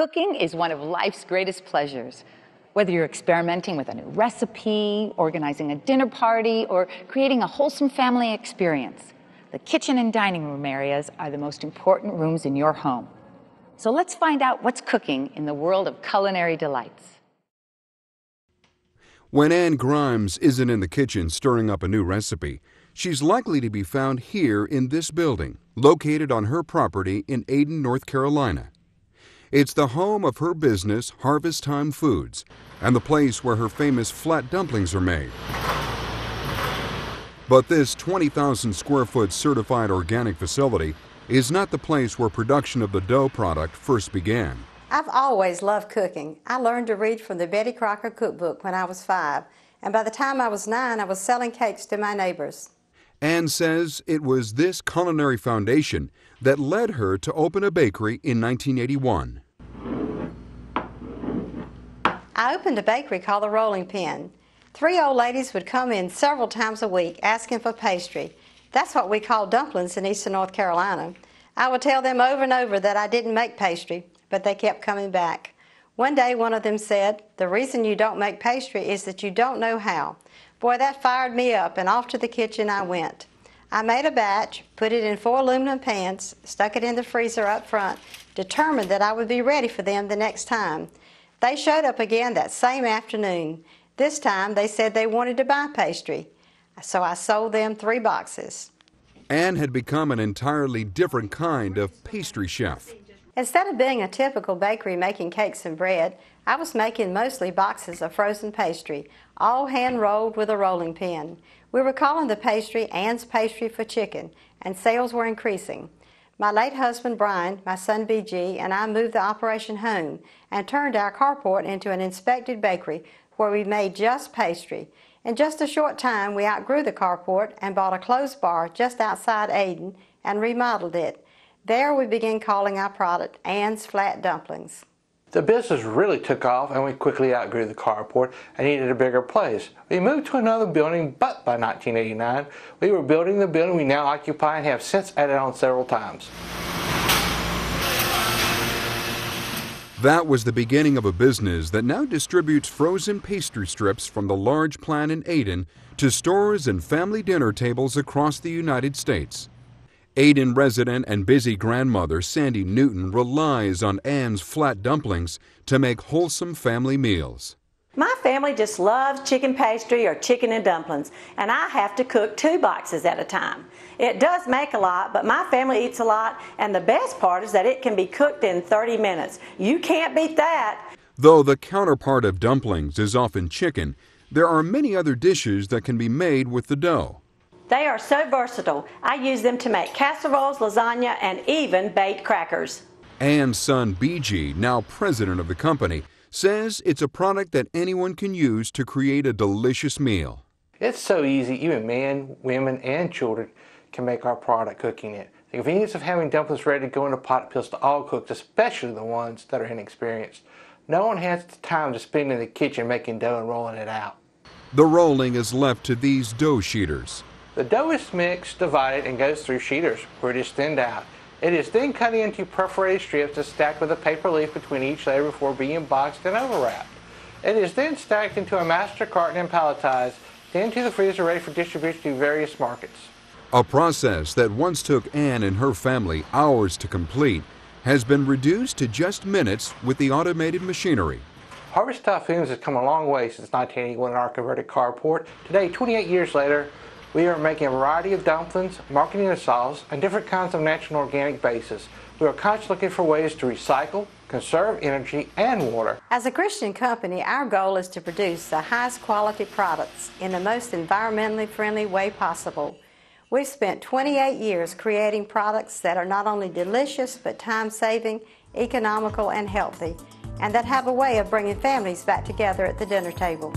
Cooking is one of life's greatest pleasures. Whether you're experimenting with a new recipe, organizing a dinner party, or creating a wholesome family experience, the kitchen and dining room areas are the most important rooms in your home. So let's find out what's cooking in the world of culinary delights. When Ann Grimes isn't in the kitchen stirring up a new recipe, she's likely to be found here in this building, located on her property in Ayden, North Carolina. It's the home of her business, Harvest Time Foods, and the place where her famous flat dumplings are made. But this 20,000 square foot certified organic facility is not the place where production of the dough product first began. I've always loved cooking. I learned to read from the Betty Crocker cookbook when I was 5, and by the time I was 9, I was selling cakes to my neighbors. Ann says it was this culinary foundation that led her to open a bakery in 1981. I opened a bakery called the Rolling Pin. 3 old ladies would come in several times a week asking for pastry. That's what we call dumplings in eastern North Carolina. I would tell them over and over that I didn't make pastry, but they kept coming back. One day one of them said, "The reason you don't make pastry is that you don't know how." Boy, that fired me up, and off to the kitchen I went. I made a batch, put it in 4 aluminum pans, stuck it in the freezer up front, determined that I would be ready for them the next time. They showed up again that same afternoon. This time they said they wanted to buy pastry, so I sold them 3 boxes. Ann had become an entirely different kind of pastry chef. Instead of being a typical bakery making cakes and bread, I was making mostly boxes of frozen pastry, all hand-rolled with a rolling pin. We were calling the pastry Ann's Pastry for Chicken, and sales were increasing. My late husband, Brian, my son, BG, and I moved the operation home and turned our carport into an inspected bakery where we made just pastry. In just a short time, we outgrew the carport and bought a clothes bar just outside Ayden and remodeled it. There we began calling our product Ann's Flat Dumplings. The business really took off, and we quickly outgrew the carport and needed a bigger place. We moved to another building, but by 1989, we were building the building we now occupy and have since added on several times. That was the beginning of a business that now distributes frozen pastry strips from the large plant in Ayden to stores and family dinner tables across the United States. Ayden resident and busy grandmother Sandy Newton relies on Ann's flat dumplings to make wholesome family meals. My family just loves chicken pastry or chicken and dumplings, and I have to cook 2 boxes at a time. It does make a lot, but my family eats a lot, and the best part is that it can be cooked in 30 minutes. You can't beat that. Though the counterpart of dumplings is often chicken, there are many other dishes that can be made with the dough. They are so versatile. I use them to make casseroles, lasagna, and even baked crackers. Ann's son BG, now president of the company, says it's a product that anyone can use to create a delicious meal. It's so easy, even men, women, and children can make our product cooking it. The convenience of having dumplings ready to go in a pot appeals to all cooks, especially the ones that are inexperienced. No one has the time to spend in the kitchen making dough and rolling it out. The rolling is left to these dough sheeters. The dough is mixed, divided, and goes through sheeters where it is thinned out. It is then cut into perforated strips and stacked with a paper leaf between each layer before being boxed and overwrapped. It is then stacked into a master carton and palletized, then to the freezer ready for distribution to various markets. A process that once took Ann and her family hours to complete has been reduced to just minutes with the automated machinery. Harvest Time Foods has come a long way since 1981 in our converted carport. Today, 28 years later, we are making a variety of dumplings, marketing a sauce, and different kinds of natural and organic bases. We are constantly looking for ways to recycle, conserve energy and water. As a Christian company, our goal is to produce the highest quality products in the most environmentally friendly way possible. We've spent 28 years creating products that are not only delicious but time-saving, economical, and healthy, and that have a way of bringing families back together at the dinner table.